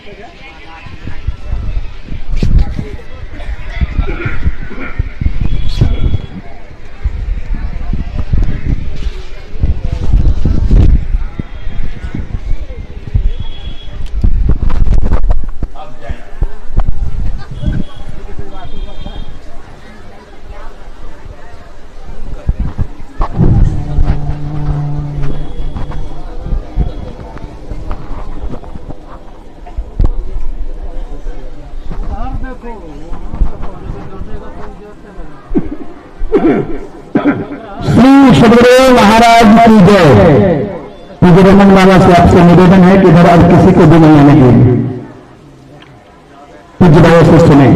श्री सदगुरु महाराज की जय। पूज्य रमन बाबा से आपसे निवेदन है कि इधर अब किसी को भी नहीं आने देंगे। पूज्य बाबा से सुने।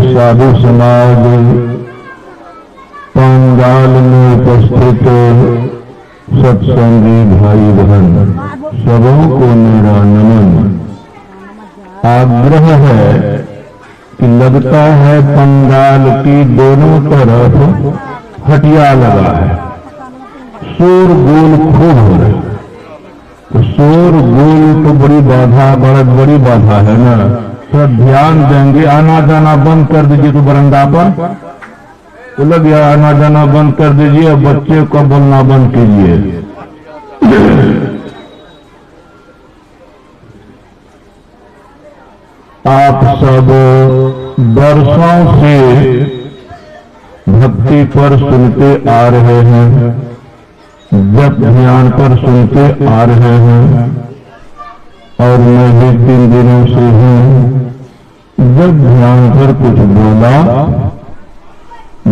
साधु समाज पंडाल में उपस्थित सत्संगी भाई बहन सबों को मेरा नमन। आग्रह है कि लगता है पंडाल की दोनों तरफ हटिया लगा है, शोर गोल खूब हो रहा है। तो शोर गोल तो बड़ी बाधा, बड़ी बाधा है ना। तो ध्यान देंगे, आना जाना बंद कर दीजिए। तो बरंडा पर तो लग गया, आना जाना बंद कर दीजिए। बच्चे को बोलना बंद कीजिए। आप सब वर्षों से भक्ति पर सुनते आ रहे हैं, जप ध्यान पर सुनते आ रहे हैं, और मैं भी 3 दिनों से हूं। जब ध्यान पर कुछ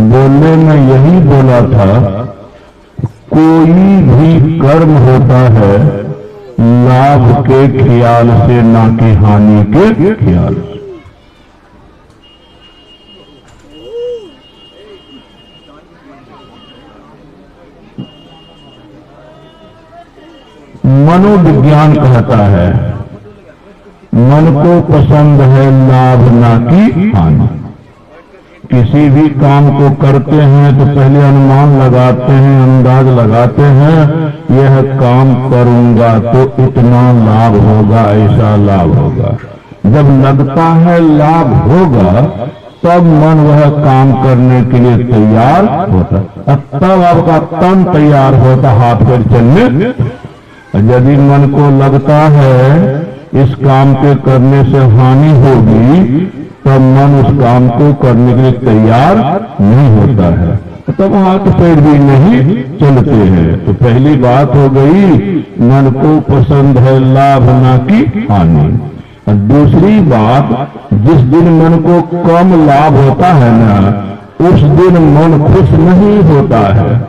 बोलने में यही बोला था, कोई भी कर्म होता है लाभ के ख्याल से, ना कि हानि के ख्याल से। मनोविज्ञान कहता है मन को पसंद है लाभ ना कि हानि। किसी भी काम को करते हैं तो पहले अनुमान लगाते हैं, अंदाज लगाते हैं, यह काम करूंगा तो इतना लाभ होगा, ऐसा लाभ होगा। जब लगता है लाभ होगा तब मन वह काम करने के लिए तैयार होता, तब आपका तन तैयार होता हाथ पर चलने। यदि मन को लगता है इस काम के करने से हानि होगी, तब मन उस काम को करने के लिए तैयार नहीं होता है। तब हाथ पैर भी नहीं चलते हैं। तो पहली बात हो गई, मन को पसंद है लाभ ना कि हानि। और दूसरी बात, जिस दिन मन को कम लाभ होता है ना, उस दिन मन खुश नहीं होता है,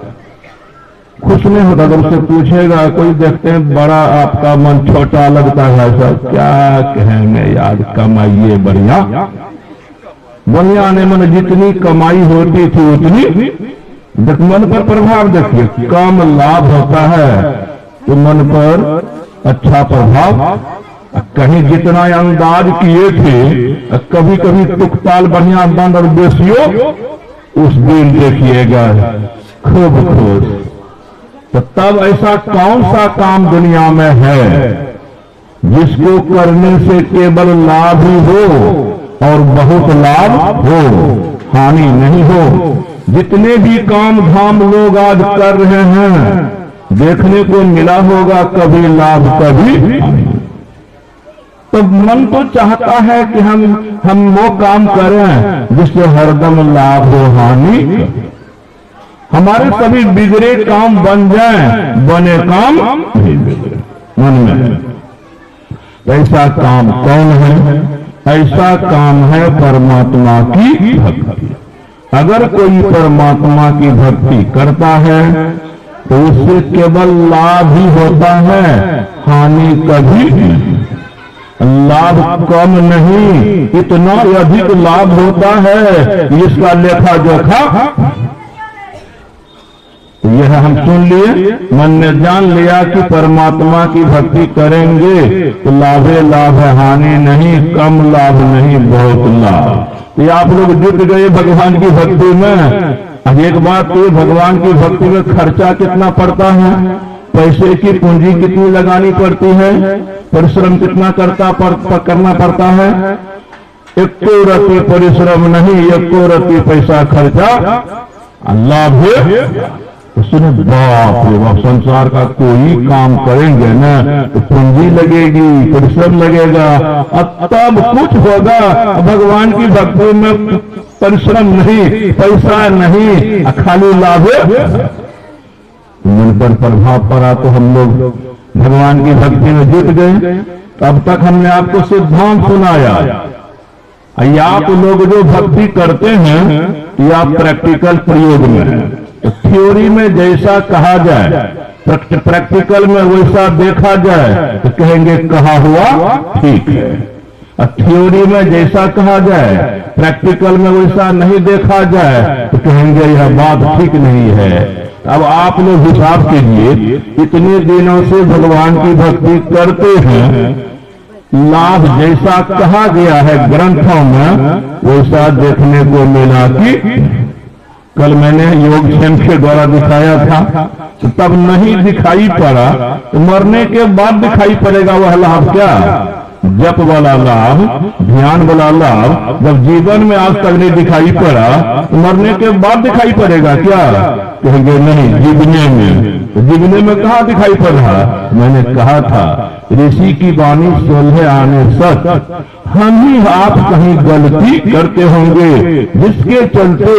खुश नहीं होता। अगर उससे पूछेगा, कोई देखते हैं बड़ा आपका मन छोटा लगता है, सब क्या कहेंगे यार, कमाइए बढ़िया बढ़िया ने मन जितनी कमाई होती थी उतनी मन पर प्रभाव देखिए, कम लाभ होता है तो मन पर अच्छा प्रभाव। कहीं जितना अंदाज किए थे, कभी कभी तुकताल बढ़िया बंद और बेसियो, उस दिन देखिएगा खूब खुश। तो तब ऐसा कौन सा काम दुनिया में है जिसको करने से केवल लाभ ही हो और बहुत लाभ हो, हानि नहीं हो। जितने भी काम धाम लोग आज कर रहे हैं, देखने को मिला होगा कभी लाभ कभी हानि। तो मन तो चाहता है कि हम वो काम करें जिससे हरदम लाभ हो, हानि। हमारे सभी बिगड़े काम बन जाएं, बने काम नहीं बिगड़े मन में। ऐसा काम कौन है? ऐसा काम है परमात्मा की भक्ति। अगर कोई परमात्मा की भक्ति करता है तो उससे केवल लाभ ही होता है, हानि कभी नहीं। लाभ कम नहीं, इतना अधिक लाभ होता है, इसका लेखा जोखा। यह हम सुन लिए, मन ने जान लिया कि परमात्मा की भक्ति करेंगे तो लाभे लाभ है, हानि नहीं, कम लाभ नहीं, बहुत लाभ। ये आप लोग जुट गए भगवान की भक्ति में। अब एक बात तो, भगवान की भक्ति में खर्चा कितना पड़ता है, पैसे की पूंजी कितनी लगानी पड़ती है, परिश्रम कितना करना पड़ता है। एको रति परिश्रम नहीं, एको रति पैसा खर्चा, लाभ है। सुनो, बाप रे बाप, संसार का कोई काम करेंगे ना तो पूंजी लगेगी, परिश्रम लगेगा, अब तब कुछ होगा। भगवान की भक्ति में परिश्रम नहीं, पैसा नहीं, खाली लाभ। मन पर प्रभाव पड़ा तो हम लोग भगवान की भक्ति में जुट गए। अब तक हमने आपको सिद्धांत सुनाया, या आप लोग जो भक्ति करते हैं या प्रैक्टिकल प्रयोग में है। तो थ्योरी में जैसा कहा जाए, प्रैक्टिकल में वैसा देखा जाए तो कहेंगे कहा हुआ ठीक है। और थ्योरी में जैसा कहा जाए, प्रैक्टिकल में वैसा नहीं देखा जाए तो कहेंगे यह बात ठीक नहीं है। अब आप लोग हिसाब कीजिए, इतने दिनों से भगवान की भक्ति करते हैं, लाभ जैसा कहा गया है ग्रंथों में वैसा देखने को मिला कि कल मैंने योगक्षेम के द्वारा दिखाया था, तो तब नहीं दिखाई पड़ा, तो मरने के बाद दिखाई पड़ेगा वह लाभ। क्या? जप वाला लाभ, ध्यान वाला लाभ जब जीवन में आज तक नहीं दिखाई पड़ा, तो मरने के बाद दिखाई पड़ेगा क्या? कहेंगे नहीं, जीवने में। तो जीवने में कहाँ दिखाई पड़ रहा? मैंने कहा था ऋषि की वाणी 16 आने सच। हम ही आप कहीं गलती करते होंगे जिसके चलते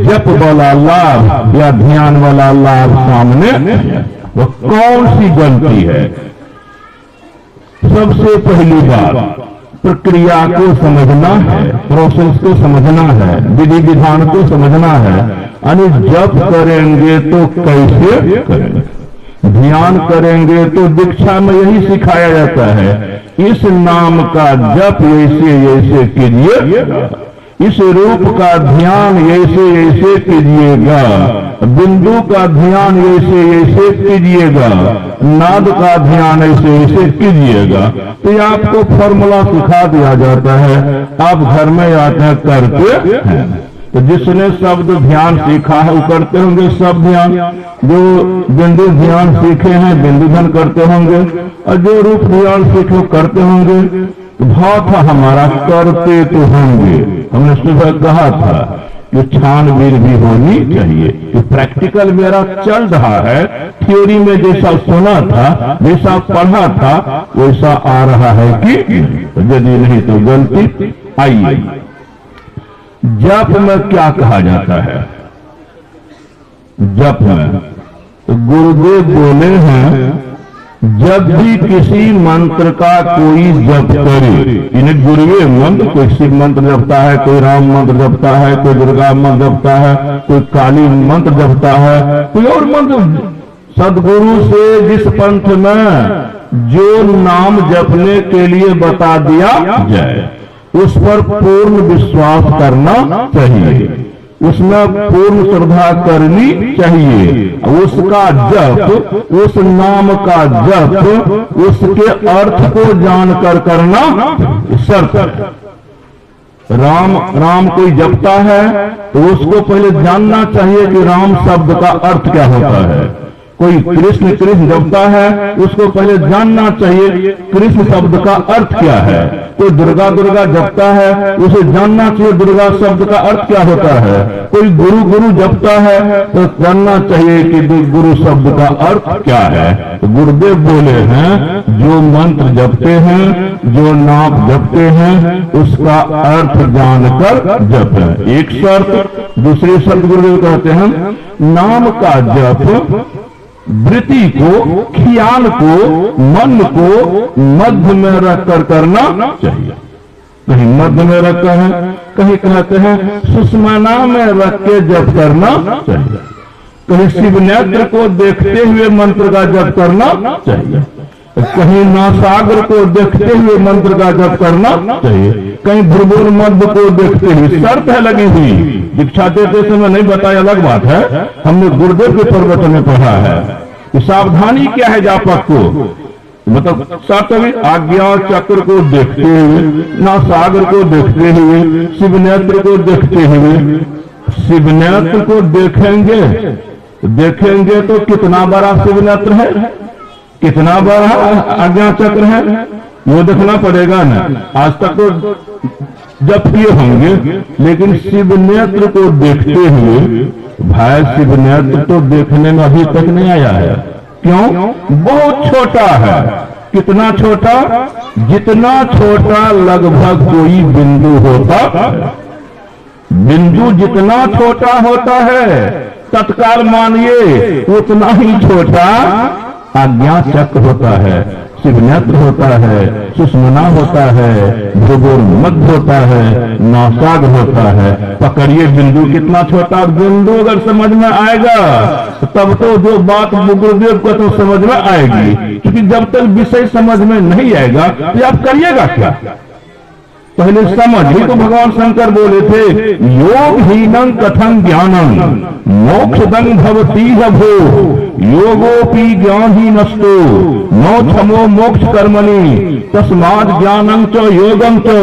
जप वाला लाभ या ध्यान वाला लाभ सामने, वो कौन सी गलती है? सबसे पहली बात, प्रक्रिया को समझना है, प्रोसेस को समझना है, विधि विधान को समझना है। यानी जप करेंगे तो कैसे करेंगे, ध्यान करेंगे तो दीक्षा में यही सिखाया जाता है, इस नाम का जप ऐसे ऐसे कीजिए, इस रूप का ध्यान ऐसे ऐसे कीजिएगा, बिंदु का ध्यान ऐसे ऐसे कीजिएगा, नाद का ध्यान ऐसे ऐसे कीजिएगा। तो ये आपको फॉर्मूला सिखा दिया जाता है, आप घर में आते हैं करते हैं। तो जिसने शब्द ध्यान सीखा है वो करते होंगे शब्द ध्यान, जो बिंदु ध्यान सीखे हैं बिंदु ध्यान करते होंगे, और जो रूप ध्यान सीखे करते होंगे। भाव था हमारा करते तो होंगे। हमने सुबह कहा था कि छानबीन भी होनी चाहिए कि प्रैक्टिकल मेरा चल रहा है, थ्योरी में जैसा सुना था जैसा पढ़ा था वैसा आ रहा है कि यदि नहीं तो गलती। आइए, जप में क्या कहा जाता है? जप में। तो गुरुदेव बोले हैं जब भी किसी मंत्र का कोई जप करे, इन्हें गुरुवे मंत्र, कोई शिव मंत्र जपता है, कोई राम मंत्र जपता है, कोई दुर्गा मंत्र जपता है, कोई काली मंत्र जपता है, कोई और मंत्र, सदगुरु से जिस पंथ में जो नाम जपने के लिए बता दिया जाए उस पर पूर्ण विश्वास करना चाहिए, उसमें पूर्ण श्रद्धा करनी चाहिए। उसका जप, उस नाम का जप, उसके अर्थ को जानकर करना शर्त है। राम राम कोई जपता है तो उसको पहले जानना चाहिए कि राम शब्द का अर्थ क्या होता है। कोई कृष्ण कृष्ण जपता है उसको पहले जानना चाहिए कृष्ण शब्द का अर्थ क्या है। कोई दुर्गा दुर्गा जपता है उसे जानना चाहिए दुर्गा शब्द का अर्थ क्या होता है। कोई गुरु गुरु जपता है तो जानना चाहिए कि गुरु शब्द का अर्थ क्या है। तो गुरुदेव बोले हैं जो मंत्र जपते हैं, जो नाम जपते हैं, उसका अर्थ जानकर जपें। एक शर्त। दूसरी शर्त गुरुदेव कहते हैं नाम का जप वृत्ति को, ख्याल को, मन को मध्य में रखकर करना चाहिए। कहीं मध्य में रखकर है, कहीं कहते हैं सुषमना में रख के जप करना चाहिए, कहीं शिव नेत्र को देखते हुए मंत्र का जप करना चाहिए, कहीं नासागर को देखते हुए मंत्र का जप करना चाहिए, कहीं भ्रुगुर मध्य को देखते हुए। शर्त है लगी हुई, दीक्षा देते समय नहीं बताया अलग बात है, हमने गुरुदेव के प्रवचन में पढ़ा है कि सावधानी क्या है जापक को। मतलब सातवीं आज्ञा चक्र को देखते हुए, नासागर को देखते हुए, शिव नेत्र को देखते हुए। शिव नेत्र को देखेंगे तो कितना बड़ा शिव नेत्र है, कितना बड़ा आज्ञा चक्र है, वो देखना पड़ेगा ना। आज तक तो जप किए होंगे, लेकिन शिव नेत्र को देखते हुए, भाई शिव नेत्र तो देखने में अभी तक नहीं आया है। क्यों? बहुत छोटा है। कितना छोटा? जितना छोटा लगभग कोई बिंदु होता है। बिंदु जितना छोटा होता है तत्काल मानिए उतना ही छोटा आज्ञा चक्र होता है, शिव नेत्र होता है, सुषमना होता है, भ्रुगुर मध्य होता है, नासाग होता है। पकड़िए बिंदु कितना छोटा। बिंदु अगर समझ में आएगा तब तो जो बात गुरुदेव को तो समझ में आएगी, क्योंकि जब तक विषय समझ में नहीं आएगा तो आप करिएगा क्या। पहले समझ ही तो भगवान शंकर बोले थे योग हीनं कथं ज्ञानम मोक्षदं भवति भो योगोपि ज्ञान ही नष्टो नो क्षमो मोक्ष कर्मणि तस्मात् ज्ञानं च योगं च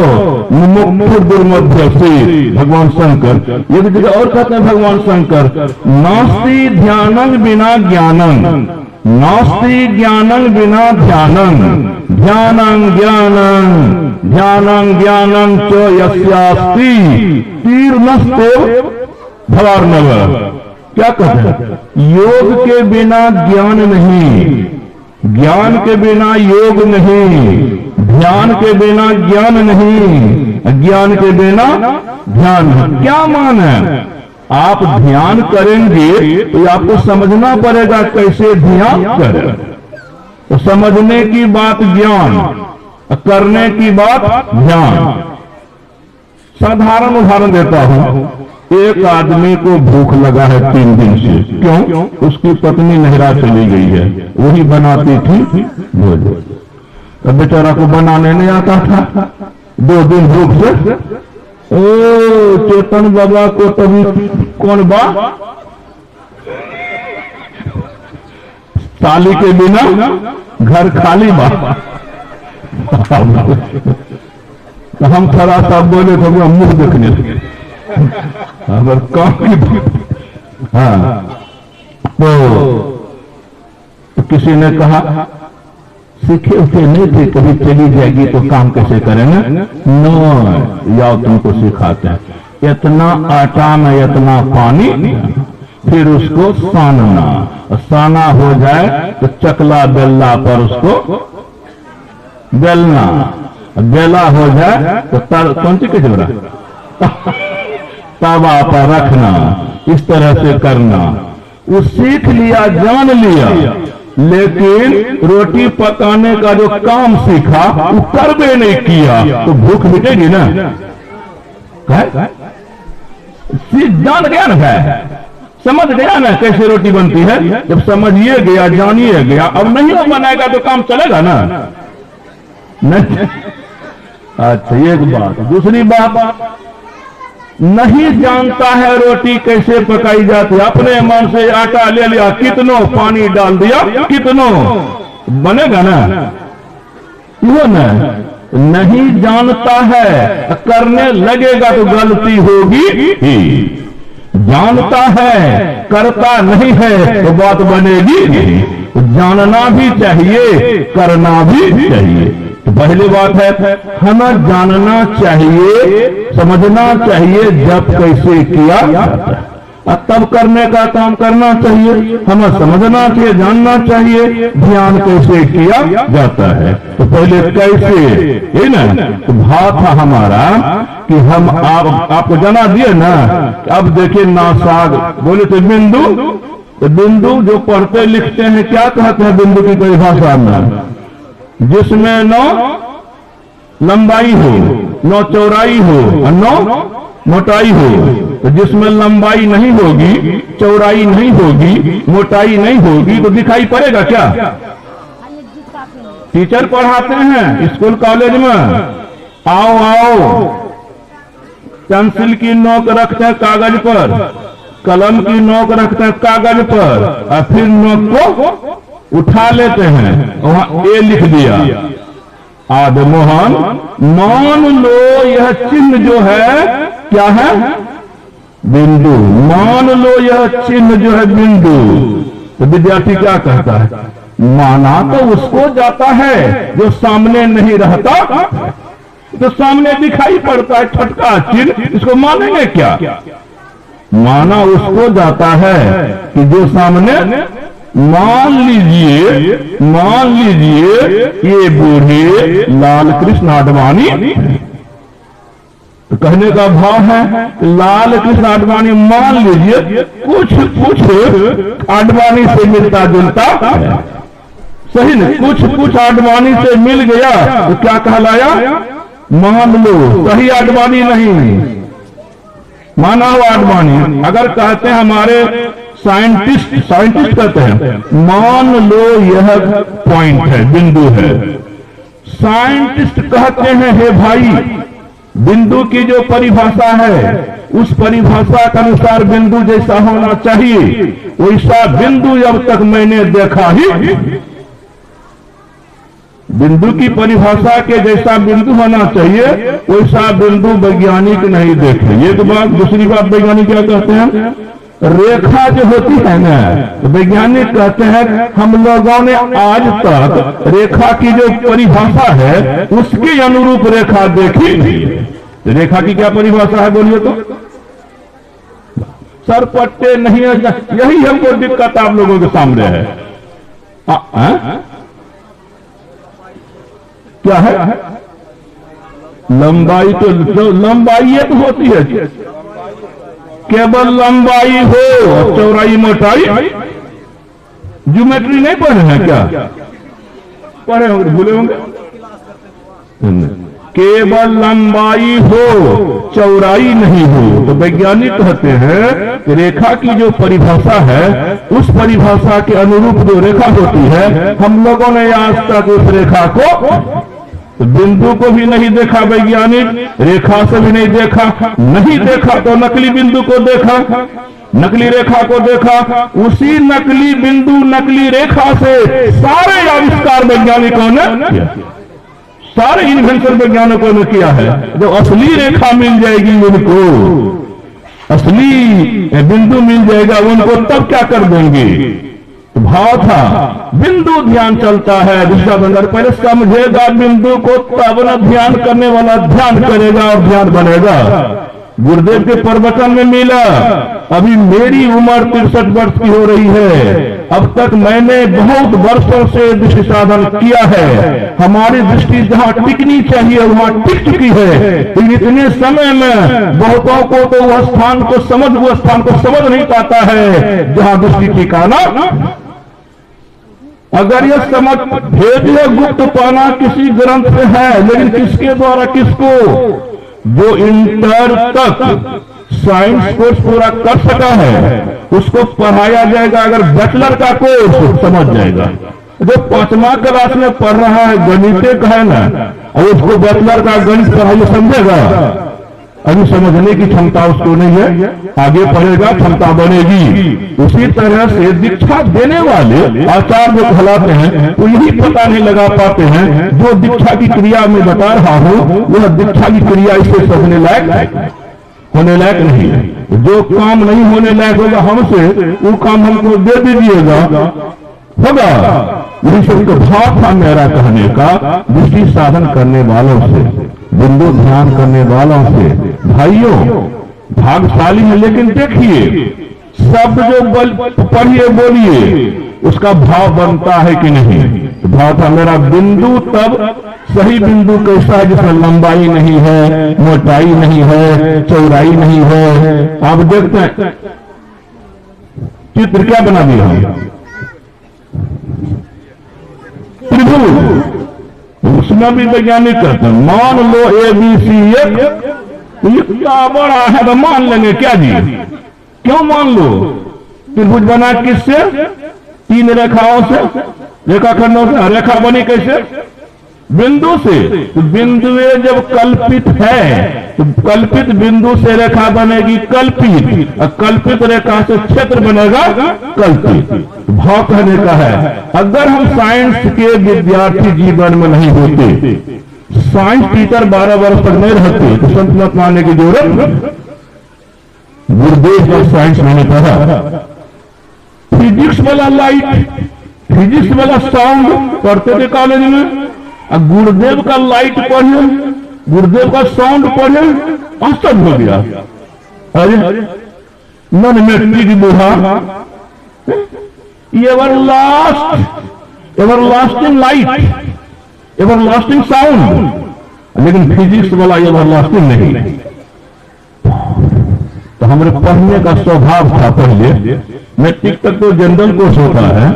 मुमुक्षु दुर्मध्य से। भगवान शंकर एक जगह और कहते हैं भगवान शंकर नास्ति ध्यानं बिना ज्ञानं, नास्ति ज्ञानं बिना ध्यानं, ध्यानं ज्ञानं ध्यानं ज्ञानं च यस्यास्ति तीर्णस्तेव भवार्णव। क्या कहते हैं? योग के बिना ज्ञान नहीं, ज्ञान के बिना योग नहीं, ध्यान के बिना ज्ञान नहीं, ज्ञान के बिना ध्यान नहीं। क्या मान है? आप ध्यान करेंगे तो आपको समझना पड़ेगा कैसे ध्यान करें। तो समझने की बात ज्ञान, करने की बात ध्यान। साधारण उदाहरण देता हूं। एक आदमी को भूख लगा है 3 दिन से। क्यों? उसकी पत्नी नहरा चली गई है, वही बनाती थी भोजन। तो बेचारा को बनाने नहीं आता था, 2 दिन भूख से। ओ चेतन बाबा को तभी कौन बा ताली के बिना घर खाली बा। तो हम थोड़ा सा बोले तो वो मुंह देखने लगे। अगर काम की तो किसी ने कहा सीखे उसे नहीं थे, कभी चली जाएगी तो काम कैसे करेंगे। नो या तुमको सिखाते हैं। इतना आटा में इतना पानी, फिर उसको सानना, साना हो जाए तो चकला बेल्ला पर उसको बेलना, बेला हो जाए तो कौन सी किचोरा तवा पर रखना, इस तरह से करना। वो सीख लिया, जान लिया, लेकिन रोटी पकाने का जो काम सीखा वो कर भी नहीं किया, तो भूख मिटेगी ना? जान गया ना, है समझ गया ना कैसे रोटी बनती है। जब समझिए गया, जानिए गया, अब नहीं वो बनाएगा तो काम चलेगा ना? नहीं। अच्छा, एक बात। दूसरी बात, नहीं जानता है रोटी कैसे पकाई जाती है, अपने मन से आटा ले लिया, कितनों पानी डाल दिया, कितनों बनेगा ना? वो नहीं जानता है, करने लगेगा तो गलती होगी ही। जानता है, करता नहीं है तो बात बनेगी नहीं। जानना भी चाहिए, करना भी चाहिए। तो पहली बात है, हमें जानना चाहिए, समझना चाहिए जब कैसे किया जाता है, और तब करने का काम करना चाहिए। हमें समझना चाहिए, जानना चाहिए ध्यान कैसे किया जाता है। तो पहले कैसे, है ना? तो भाव था हमारा कि हम आपको जना दिए ना। अब देखिए नासाग बोले थे बिंदु, तो बिंदु जो पढ़ते लिखते हैं क्या कहते हैं बिंदु की परिभाषा में? जिसमें 9 लंबाई हो, 9 चौड़ाई हो और 9 मोटाई हो। तो जिसमें लंबाई नहीं होगी, चौड़ाई नहीं होगी, मोटाई नहीं होगी, तो दिखाई पड़ेगा क्या? टीचर पढ़ाते हैं स्कूल कॉलेज में, आओ आओ, पेंसिल की नोक रखते हैं कागज पर, कलम की नोक रखते हैं कागज पर, और फिर नोक को उठा लेते हैं, वहां ए लिख दिया। आदि मोहन, मान लो यह चिन्ह जो है क्या है? बिंदु। मान लो यह चिन्ह जो है बिंदु। तो विद्यार्थी क्या कहता है? माना तो उसको जाता है जो सामने नहीं रहता, तो सामने दिखाई पड़ता है छटका चिन्ह, इसको मानेंगे क्या? माना उसको जाता है कि जो सामने, मान लीजिए ये बूढ़े लाल कृष्ण आडवाणी, तो कहने का भाव है लाल कृष्ण आडवाणी, मान लीजिए कुछ आडवाणी से मिलता जुलता है, सही नहीं? कुछ आडवाणी से मिल गया तो क्या कहलाया? मान लो। सही आडवाणी नहीं, माना हुआ आडवाणी। अगर कहते हैं हमारे साइंटिस्ट कहते हैं मान लो यह पॉइंट है, बिंदु है। साइंटिस्ट कहते हैं हे भाई, बिंदु की जो परिभाषा है उस परिभाषा के अनुसार बिंदु जैसा होना चाहिए, वैसा बिंदु अब तक मैंने देखा ही। बिंदु की परिभाषा के जैसा बिंदु होना चाहिए, वैसा बिंदु वैज्ञानिक नहीं देखे। एक बात। दूसरी बात, वैज्ञानिक क्या कहते हैं? रेखा जो होती है ना, तो वैज्ञानिक कहते हैं हम लोगों ने आज तक रेखा की जो परिभाषा है उसके अनुरूप रेखा देखी नहीं। रेखा की क्या परिभाषा है बोलिए तो? सर पट्टे नहीं है, यही हमको दिक्कत आप लोगों के सामने है। क्या है? लंबाई तो लंबाई तो होती है, केवल लंबाई हो, चौड़ाई मोटाई। ज्योमेट्री नहीं पढ़े हैं क्या? पढ़े होंगे, भूले होंगे। केवल लंबाई हो, चौड़ाई नहीं हो। तो वैज्ञानिक कहते हैं कि रेखा की जो परिभाषा है उस परिभाषा के अनुरूप जो रेखा होती है, हम लोगों ने आज तक उस रेखा को, बिंदु को भी नहीं देखा वैज्ञानिक, रेखा से भी नहीं देखा। नहीं देखा तो नकली बिंदु को देखा, नकली रेखा को देखा। उसी नकली बिंदु, नकली रेखा से सारे आविष्कार वैज्ञानिकों ने किया, सारे इन्वेंशन वैज्ञानिकों ने किया है। जो असली रेखा मिल जाएगी उनको, असली बिंदु मिल जाएगा उनको, तब क्या कर देंगे? भाव था बिंदु ध्यान चलता है। दूसरा बंदर पहले समझेगा बिंदु को, तब न ध्यान करने वाला ध्यान करेगा और ध्यान बनेगा। गुरुदेव के प्रवचन में मिला, अभी मेरी उम्र 63 वर्ष की हो रही है अब तक मैंने बहुत वर्षों से दृष्टि साधन किया है, हमारी दृष्टि जहां टिकनी चाहिए वहां टिक चुकी है, लेकिन इतने समय में बहुतों को तो वह स्थान को समझ नहीं पाता है जहां दृष्टि टिकाना। अगर यह समझ भेद गुप्त पाना किसी ग्रंथ से है, लेकिन किसके द्वारा, किसको? जो इंटर तक साइंस कोर्स पूरा कर सका है उसको पढ़ाया जाएगा। अगर बैचलर का कोर्स समझ जाएगा, जो 5वां क्लास में पढ़ रहा है गणित का है ना, और उसको बैचलर का गणित पढ़ाइए समझेगा? अभी समझने की क्षमता उसको नहीं है, आगे पढ़ेगा क्षमता बनेगी। उसी तरह से दीक्षा देने वाले आचार्य जो कहलाते हैं वो यही पता नहीं लगा पाते हैं, जो दीक्षा की क्रिया में बता रहा हूं वह दीक्षा की क्रिया इसे समझने लायक नहीं है। जो काम नहीं होने लायक होगा हमसे, वो काम हमको दे दीजिएगा, होगा। यही सब तो भाव था मेरा कहने का। दृष्टि साधन करने वालों से, बिंदु ध्यान करने वालों से भाइयों भाग्यशाली है। लेकिन देखिए शब्द जो पढ़िए बोलिए उसका भाव बनता है कि नहीं? तो भाव था मेरा बिंदु, तब सही बिंदु कैसा है जिसमें लंबाई नहीं है, मोटाई नहीं है, चौड़ाई नहीं है। आप देखते हैं चित्र क्या बना दिया हम, त्रिभुज, उसमें भी वैज्ञानिक कहते हैं मान लो ABC एक, ये क्या बड़ा है तो मान लेंगे क्या जी? क्यों मान लो? त्रिभुज बना किससे? 3 रेखाओं से, रेखाखंडों से। रेखा बनी कैसे? बिंदु से। तो बिंदुए जब कल्पित है तो कल्पित बिंदु से रेखा बनेगी कल्पित, और कल्पित रेखा से क्षेत्र बनेगा कल्पित। भाव कहने का है अगर हम साइंस के विद्यार्थी जीवन में नहीं होते, साइंस टीचर 12 वर्ष तक नहीं रहते तो संत मत मानने की जरूरत। गुरुदेव का साइंस मैंने पढ़ा, फिजिक्स वाला लाइट, फिजिक्स वाला साउंड पढ़ते थे कॉलेज में, और गुरुदेव का लाइट पढ़े, गुरुदेव का साउंड पढ़े, आश्चर्य हो गया। अरे नन मेट्रिक बुढ़ा, एवरलास्टिंग लाइट, एवरलास्टिंग साउंड, लेकिन फिजिक्स वाला एवरलास्टिंग नहीं। तो हमारे पढ़ने का स्वभाव था पहले, मैट्रिक तक तो जनरल कोर्स होता है,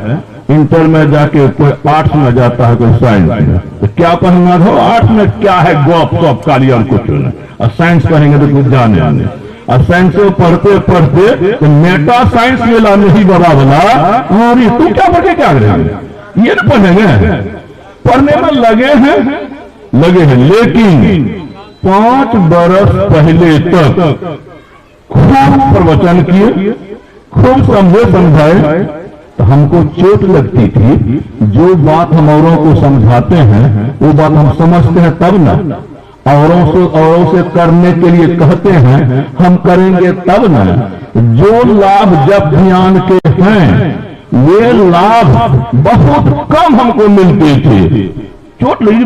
इंटर में जाके कोई आर्ट्स में जाता है, कोई साइंस में, तो क्या पढ़ना था? आर्ट्स में क्या है गॉप सॉप काली और कुछ नहीं, और साइंस पढ़ेंगे तो कुछ जाने आने, और साइंस पढ़ते पढ़ते तो मेटा साइंस मिला नहीं बड़ा बना, और तू क्या पढ़े क्या करेंगे? ये ना पढ़ेंगे, पढ़ने में लगे हैं, लेकिन 5 बरस पहले तक खूब प्रवचन किए, खूब समझाए, तो हमको चोट लगती थी। जो बात हम औरों को समझाते हैं वो बात हम समझते हैं तब ना, औरों से करने के लिए कहते हैं हम करेंगे तब ना। जो लाभ जब ध्यान के हैं ये लाभ बहुत कम हमको मिलते थे। चोट लगी,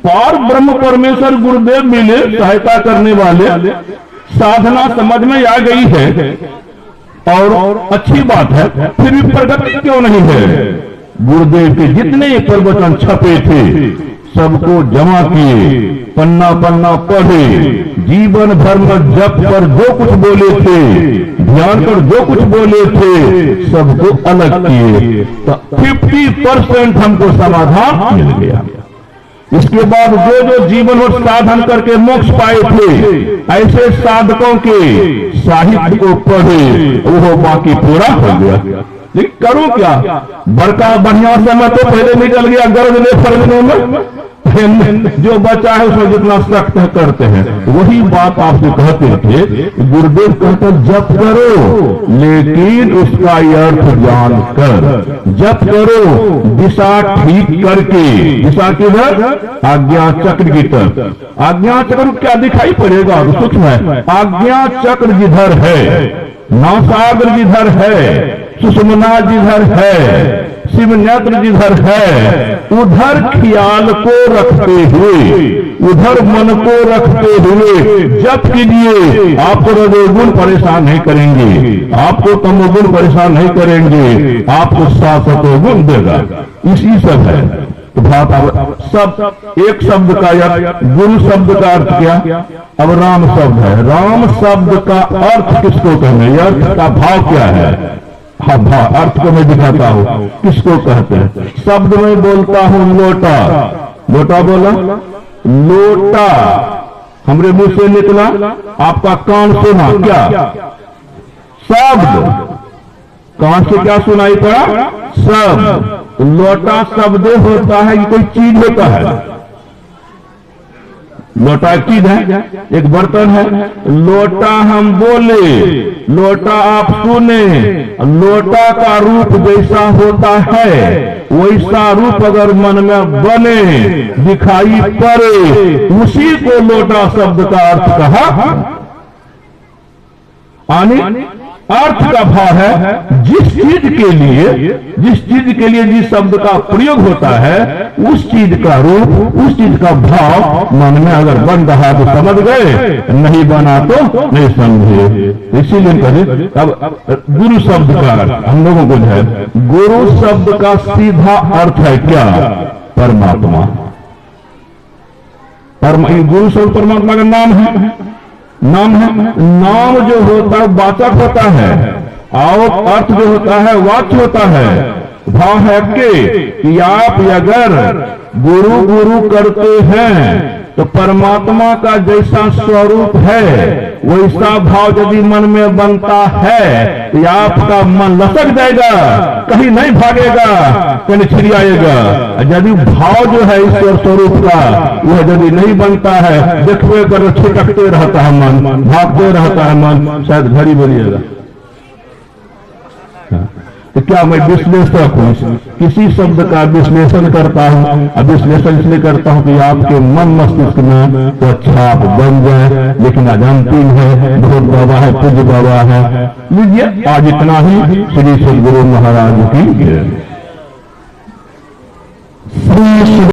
पार ब्रह्म परमेश्वर गुरुदेव मिले, सहायता करने वाले, साधना समझ में आ गई है और अच्छी बात है, फिर भी प्रगति क्यों नहीं है? गुरुदेव के जितने प्रवचन छपे थे सबको जमा किए, पन्ना पन्ना पढ़े, जीवन भर में जप पर जो कुछ बोले थे, ध्यान पर जो कुछ बोले थे, सबको अलग किए, तो 50% हमको समाधान मिल गया। इसके बाद जो जीवन और साधन करके मोक्ष पाए थे, ऐसे साधकों के साहित्य को पढ़े, वो बाकी पूरा हो गया। लेकिन करूं क्या? बड़का बढ़िया समय तो पहले निकल गया, गर्द ले फरने में जो बचा है उसमें जितना सख्त करते हैं। वही बात आपसे कहते थे, गुरुदेव कहते जप करो लेकिन उसका अर्थ जान कर, जप करो दिशा ठीक करके। दिशा किधर? आज्ञा चक्र की तरफ। आज्ञा चक्र क्या दिखाई पड़ेगा? सूक्ष्म है। आज्ञा चक्र जिधर है, नासाग्र जिधर है, सुषुम्ना जिधर है, शिव नेत्र जिधर है, उधर ख्याल को रखते हुए उधर मन को रखते हुए जप कीजिए, आपको रजोगुण परेशान नहीं करेंगे, आपको तमोगुण परेशान नहीं करेंगे, आपको सतोगुण देगा। इसी सब है तो बात। अब सब एक शब्द का अर्थ, गुरु शब्द का अर्थ क्या? अब राम शब्द है, राम शब्द का अर्थ किसको कहते हैं? अर्थ का भाव क्या है? हाँ भाव, अर्थ को मैं दिखाता हूं किसको कहते हैं। शब्द में बोलता हूं लोटा, लोटा बोला, लोटा हमरे मुंह से निकला, आपका कान सुना क्या? शब्द। कान से क्या सुनाई पड़ा? शब्द। लोटा शब्द होता है कि कोई चीज होता है? लोटा एक चीज है, एक बर्तन है। लोटा हम बोले, लोटा आप सुने, लोटा का रूप जैसा होता है वैसा रूप अगर मन में बने, दिखाई पड़े, उसी को लोटा शब्द का अर्थ कहा। अर्थ का भाव है जिस चीज के लिए जिस शब्द का प्रयोग होता है, उस चीज का रूप, उस चीज का भाव मन में अगर बन रहा तो समझ गए, नहीं बना तो नहीं समझे। इसीलिए कहे अब गुरु शब्द का अर्थ हम लोगों को है, गुरु शब्द का सीधा अर्थ है क्या? परमात्मा। गुरु शब्द परमात्मा का नाम है, नाम है। नाम जो होता है वाचक होता है और अर्थ जो होता है वाच्य होता है। भाव है कि आप अगर गुरु गुरु करते हैं तो परमात्मा का जैसा स्वरूप है वैसा भाव यदि मन में बनता है तो आपका मन लसक जाएगा, कहीं नहीं भागेगा, कहीं छिड़ियाएगा। यदि भाव जो है ईश्वर स्वरूप का वह यदि नहीं बनता है, देखते कर छिटकते रहता है मन, भागते रहता है मन। शायद घड़ी बोलिएगा तो क्या मैं विश्लेषक हूं, किसी शब्द का विश्लेषण करता हूं। अब विश्लेषण इसलिए करता हूं कि आपके मन मस्तिष्क में तो छाप बन जाए। लेकिन आज अंतिम है, बहुत बाबा है, पूज्य बाबा है। लीजिए आज इतना ही। श्री सद्गुरु महाराज की जय।